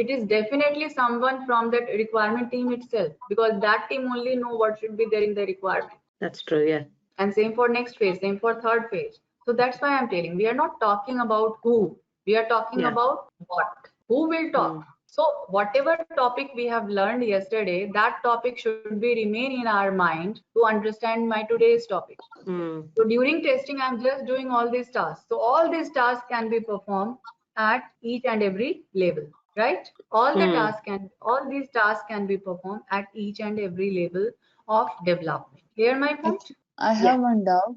it is definitely someone from that requirement team itself, because that team only know what should be there in the requirement. That's true, yeah. And same for next phase, same for third phase. So that's why I'm telling, we are not talking about who, we are talking about what, who will talk. So whatever topic we have learned yesterday, that topic should be remain in our mind to understand my today's topic. So during testing, I'm just doing all these tasks. So all these tasks can be performed at each and every level, right? All these tasks can be performed at each and every level of development. Clear my point? I have one doubt.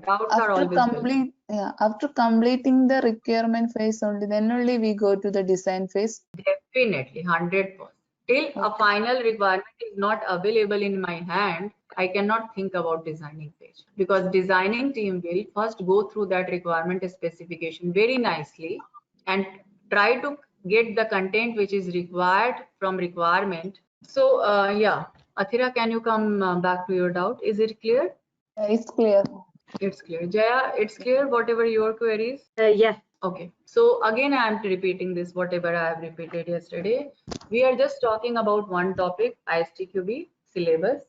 Doubts are always welcome. After completing the requirement phase only, then only we go to the design phase. Definitely, 100%. Till a final requirement is not available in my hand, I cannot think about designing phase, because designing team will first go through that requirement specification very nicely and try to get the content which is required from requirement. So Athira, can you come back to your doubt? Is it clear? It's clear. It's clear. Jaya, it's clear whatever your queries? Yeah. Okay. So again, I am repeating this, whatever I have repeated yesterday. We are just talking about one topic, ISTQB syllabus.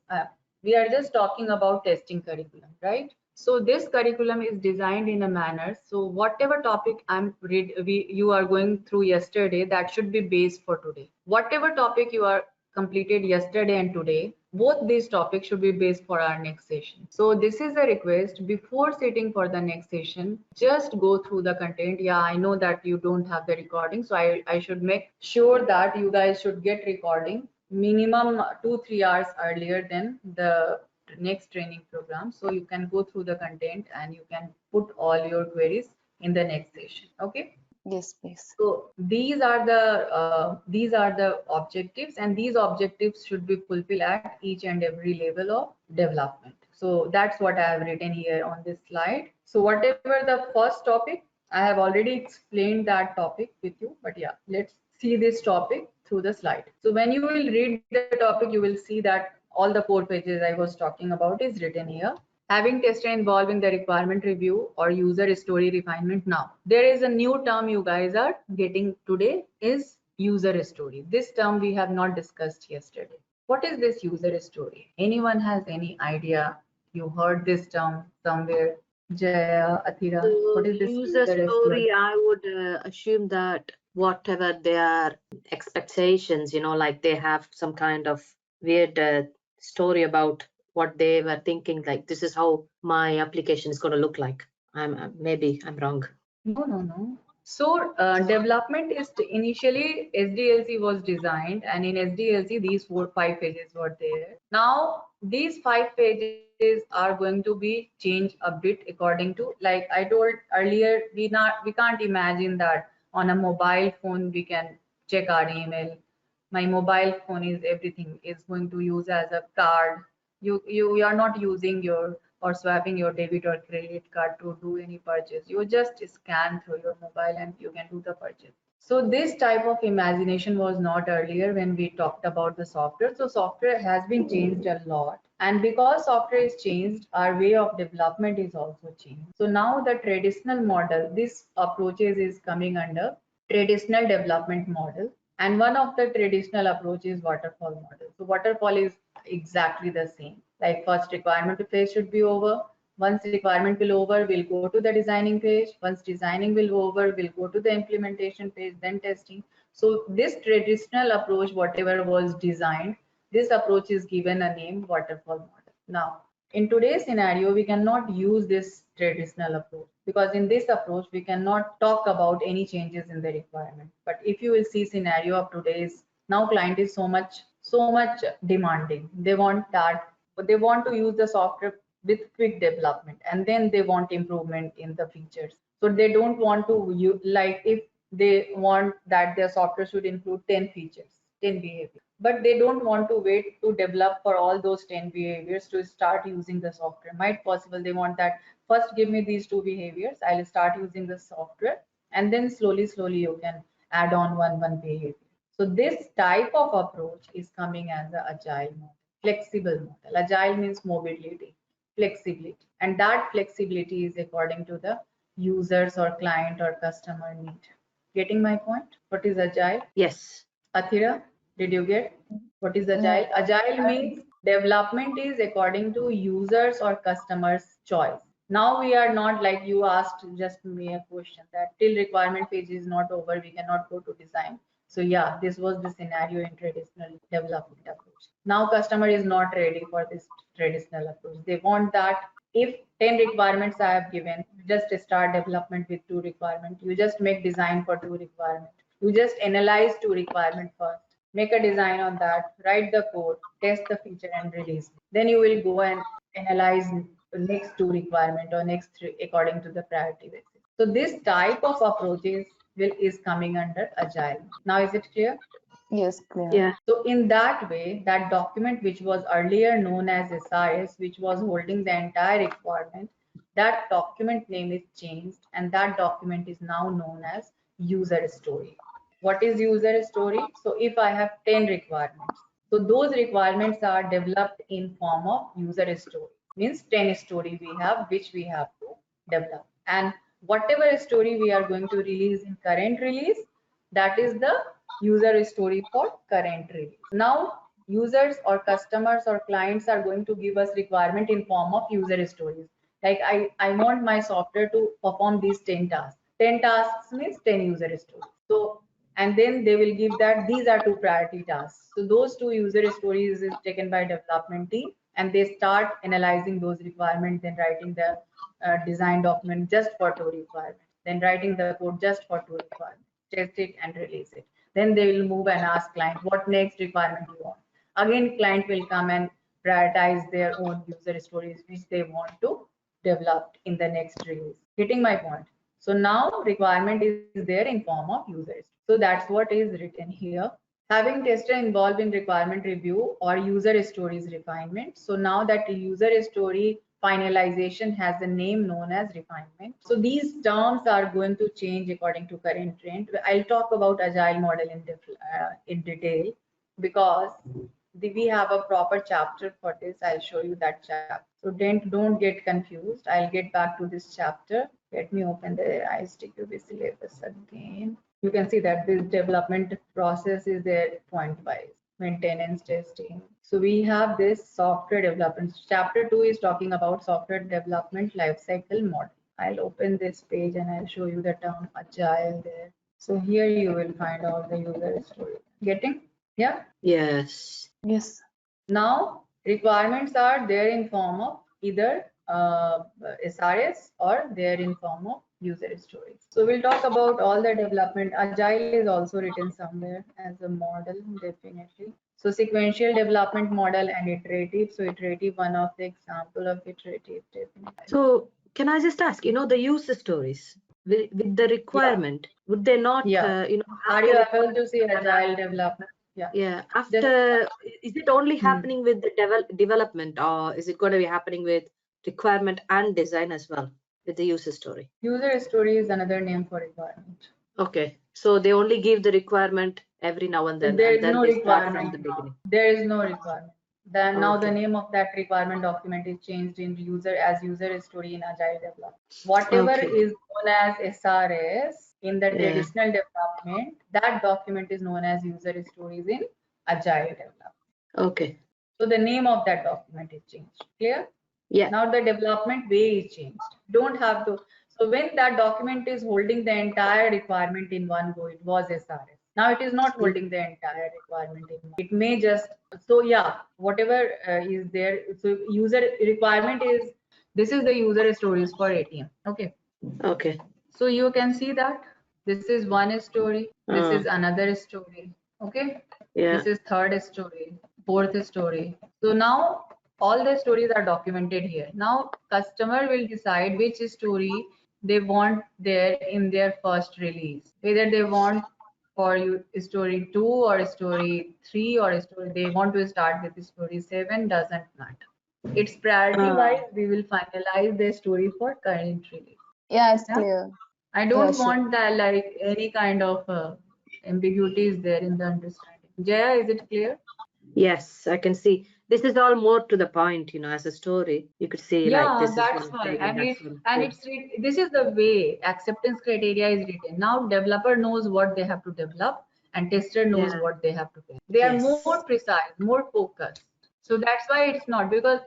We are just talking about testing curriculum, right? So this curriculum is designed in a manner, so whatever topic you are going through yesterday, that should be base for today. Whatever topic you are completed yesterday and today, both these topics should be base for our next session. So this is a request, before sitting for the next session, just go through the content. Yeah, I know that you don't have the recording, so I should make sure that you guys should get recording minimum 2-3 hours earlier than the next training program, so you can go through the content and you can put all your queries in the next session. Okay? Yes, please. So these are the objectives, and these objectives should be fulfilled at each and every level of development. So that's what I have written here on this slide. So whatever the first topic, I have already explained that topic with you, but yeah, let's see this topic through the slide. So when you will read the topic, you will see that all the 4 pages I was talking about is written here. Having tested involving the requirement review or user story refinement. Now, there is a new term you guys are getting today, is user story. This term we have not discussed yesterday. What is this user story? Anyone has any idea? You heard this term somewhere? Jaya, Athira, what is this user story? I would assume that whatever their expectations, like they have some kind of weird story about what they were thinking, like this is how my application is going to look like. Maybe I'm wrong. No. So development is initially SDLC was designed, and in SDLC these 4-5 pages were there. Now these 5 pages are going to be changed a bit according to, like I told earlier, we can't imagine that on a mobile phone we can check our email. My mobile phone is everything, is going to use as a card. You are not using your or swapping your debit or credit card to do any purchase. You just scan through your mobile and you can do the purchase. So this type of imagination was not earlier when we talked about the software. So software has been changed a lot, and because software is changed, our way of development is also changed. So now the traditional model, this approaches is coming under traditional development model, and one of the traditional approach is waterfall model. So waterfall is exactly the same. Like first requirement phase should be over. Once requirement will over, we'll go to the designing phase. Once designing will over, we'll go to the implementation phase, then testing. So this traditional approach, whatever was designed, this approach is given a name waterfall model. Now, in today's scenario, we cannot use this traditional approach, because in this approach, we cannot talk about any changes in the requirement. But if you will see scenario of today's, now client is so much demanding. They want that, but they want to use the software with quick development, and then they want improvement in the features. So they don't want to like if they want that their software should include 10 features, 10 behaviors, but they don't want to wait to develop for all those 10 behaviors to start using the software. Might possible they want that first give me these 2 behaviors, I'll start using the software, and then slowly you can add on one behavior. So this type of approach is coming as an agile model, flexible model. Agile means mobility, flexibility, and that flexibility is according to the users or client or customer need. Getting my point? What is agile? Yes. Athira, did you get? What is agile? No. Agile means development is according to users or customers' choice. Now we are not like you asked just me a question that till requirement phase is not over, we cannot go to design. So yeah, this was the scenario in traditional development approach. Now customer is not ready for this traditional approach. They want that if 10 requirements I have given, just start development with 2 requirements. You just make design for 2 requirements. You just analyze 2 requirements first, make a design on that, write the code, test the feature and release. Then you will go and analyze next 2 requirement or next 3 according to the priority basis. So this type of approaches is coming under agile. Now is it clear? Yes, clear. Yeah. So in that way, that document which was earlier known as SRS, which was holding the entire requirement, that document name is changed and that document is now known as user story. What is user story? So if I have 10 requirements, so those requirements are developed in form of user story. Means 10 story we have, which we have to develop. And whatever story we are going to release in current release, that is the user story for current release. Now users or customers or clients are going to give us requirement in form of user stories. Like I want my software to perform these 10 tasks. 10 tasks means 10 user stories. So, and then they will give that these are 2 priority tasks. So those 2 user stories is taken by development team and they start analyzing those requirements, then writing the design document just for 2 requirements, then writing the code just for 2 requirements, test it and release it. Then they will move and ask client what next requirement you want. Again, client will come and prioritize their own user stories which they want to develop in the next release. Getting my point? So now requirement is there in form of users. So that's what is written here. Having tester involved in requirement review or user stories refinement. So now that user story finalization has a name known as refinement. So these terms are going to change according to current trend. I'll talk about agile model in detail because we have a proper chapter for this. I'll show you that chapter. So don't get confused. I'll get back to this chapter. Let me open the ISTQB syllabus again. You can see that this development process is there point wise, maintenance, testing. So we have this software development. Chapter 2 is talking about software development lifecycle model. I'll open this page and I'll show you the term agile there. So here you will find all the user story. Getting? Yeah? Yes. Yes. Now requirements are there in form of either SRS or there in form of user stories. So we'll talk about all the development. Agile is also written somewhere as a model, definitely. So sequential development model and iterative. So iterative, one of the example of iterative, definitely. So can I just ask, the user stories with the requirement, would they not, Yeah. have Are you the able to see agile development? Yeah. Yeah. After, is it only happening with the development, or is it going to be happening with requirement and design as well with the user story? User story is another name for requirement. Okay. So they only give the requirement every now and then, There and is then no they start from requirement. the beginning. There is no requirement. Then now the Okay. name of that requirement document is changed in user story in agile development. Whatever Okay. is known as SRS in the Yeah. traditional development, that document is known as user stories in agile development. Okay. So the name of that document is changed. Clear? Yeah. Now the development way is changed. Don't have to. So when that document is holding the entire requirement in one go, it was SRS. Now it is not holding the entire requirement in one. It may just, so yeah, whatever is there. So user requirement is, this is the user stories for ATM. Okay. Okay. So you can see that this is one story. This is another story. Okay. Yeah. This is third story, fourth story. So now all the stories are documented here. Now customer will decide which story they want there in their first release. Whether they want for you story 2 or story 3 or story they want to start with story 7 doesn't matter. It's priority wise. We will finalize the story for current release. Yeah, it's Yeah? clear. I don't sure. want that like any kind of ambiguity is there in the understanding. Jaya, is it clear? Yes, I can see. This is all more to the point, you know, as a story. You could see like Yeah, this is that's one why. thing and that's one. And Yeah. it's this is the way acceptance criteria is written. Now developer knows what they have to develop and tester knows Yeah. what they have to test. They are Yes. more precise, more focused. So that's why it's not, because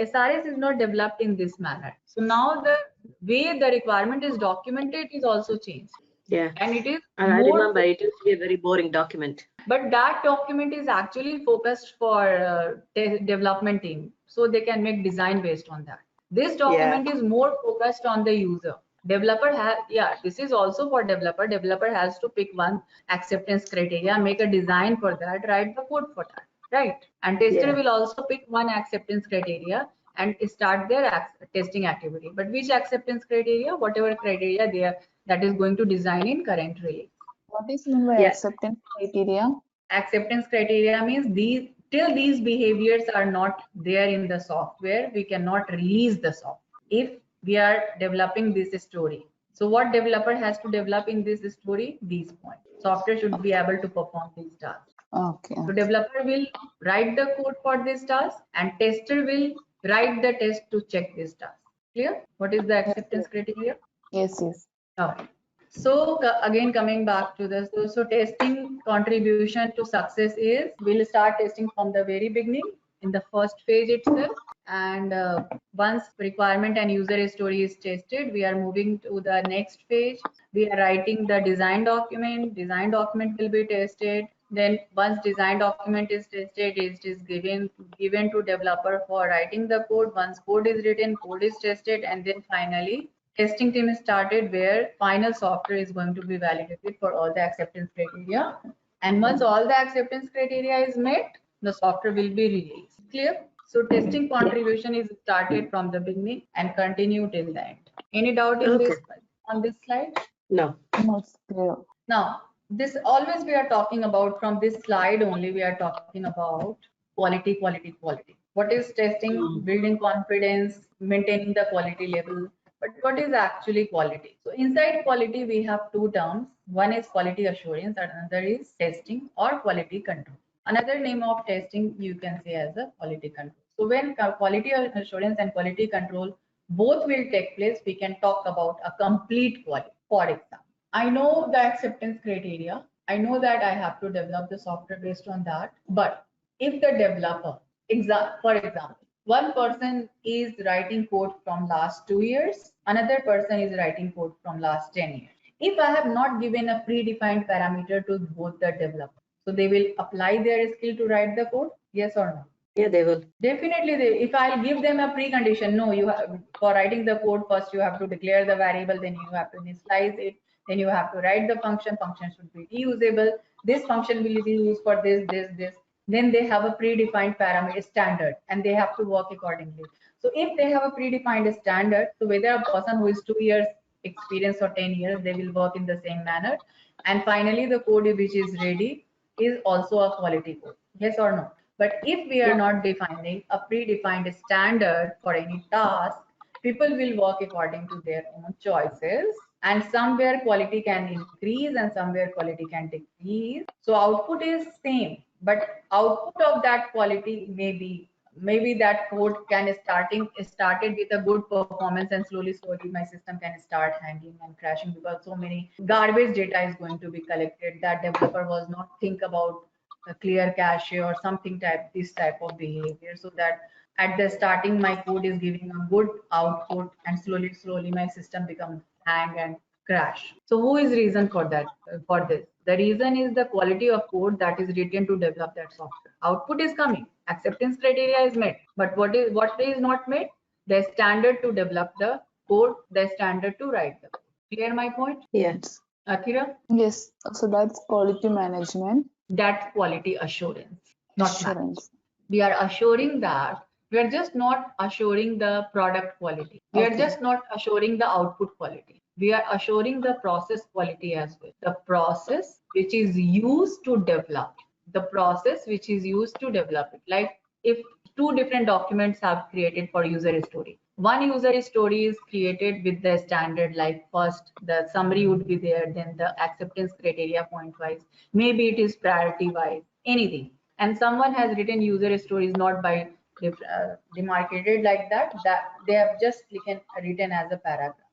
SRS is not developed in this manner. So now the way the requirement is documented is also changed. Yeah. And it is I more, remember it used to be a very boring document. but that document is actually focused for development team, so they can make design based on that. This document is more focused on the user. Developer has, yeah, this is also for developer. Developer has to pick one acceptance criteria, make a design for that, write the code for that, right? And tester Yeah. will also pick one acceptance criteria and start their testing activity. But which acceptance criteria? Whatever criteria they are, that is going to design in current release. What is meant by Yeah. acceptance criteria? Acceptance criteria means these, till these behaviors are not there in the software, we cannot release the software if we are developing this story. So what developer has to develop in this story? These points. Software should be able to perform these tasks. Okay. So developer will write the code for this task and tester will write the test to check this task. Clear? What is the acceptance criteria? Yes, yes. Okay. So again, coming back to this, so testing contribution to success is, we'll start testing from the very beginning in the first phase itself. And once requirement and user story is tested, we are moving to the next phase. We are writing the design document. Design document will be tested. Then once design document is tested, it is given to developer for writing the code. Once code is written, code is tested, and then finally testing team is started, where final software is going to be validated for all the acceptance criteria. And once all the acceptance criteria is met, the software will be released. Clear? So testing contribution is started from the beginning and continue till the end. Any doubt in this, on this slide? No. No, it's clear. Now, this always we are talking about, from this slide only, we are talking about quality, quality, quality. What is testing? Building confidence, maintaining the quality level. But what is actually quality? So inside quality, we have two terms. One is quality assurance and another is testing or quality control. Another name of testing you can say as a quality control. So when quality assurance and quality control both will take place, we can talk about a complete quality. For example, I know the acceptance criteria. I know that I have to develop the software based on that. But if the developer, for example, one person is writing code from last 2 years, another person is writing code from last 10 years. If I have not given a predefined parameter to both the developers, so they will apply their skill to write the code, yes or no? Yeah, they will. Definitely, if I'll give them a precondition, no, you have, for writing the code, first you have to declare the variable, then you have to initialize it, then you have to write the function. Function should be reusable. This function will be used for this, this, this. Then they have a predefined parameter standard, and they have to work accordingly. So if they have a predefined standard, so whether a person who is 2 years experience or 10 years, they will work in the same manner. And finally, the code which is ready is also a quality code. Yes or no? But if we are not defining a predefined standard for any task, people will work according to their own choices, and somewhere quality can increase and somewhere quality can decrease. So output is same, but output of that quality may be, maybe that code can started with a good performance, and slowly my system can start hanging and crashing because so many garbage data is going to be collected that developer was not think about a clear cache or something this type of behavior, so that at the starting my code is giving a good output and slowly my system becomes hang and crash. So who is reason for that, for this? The reason is the quality of code that is written to develop that software. Output is coming, acceptance criteria is met, but what is not met? The standard to develop the code, the standard to write the code. Clear my point? Yes. Akira? Yes, so that's quality management. That's quality assurance, not Assurance. we are assuring that we are just not assuring the product quality. We are just not assuring the output quality. We are assuring the process quality as well. The process which is used to develop, the process which is used to develop it. Like if two different documents have created for user story. One user story is created with the standard, like first the summary would be there, then the acceptance criteria point wise, maybe it is priority wise, anything. and someone has written user stories not by demarcated like that, that they have just written as a paragraph.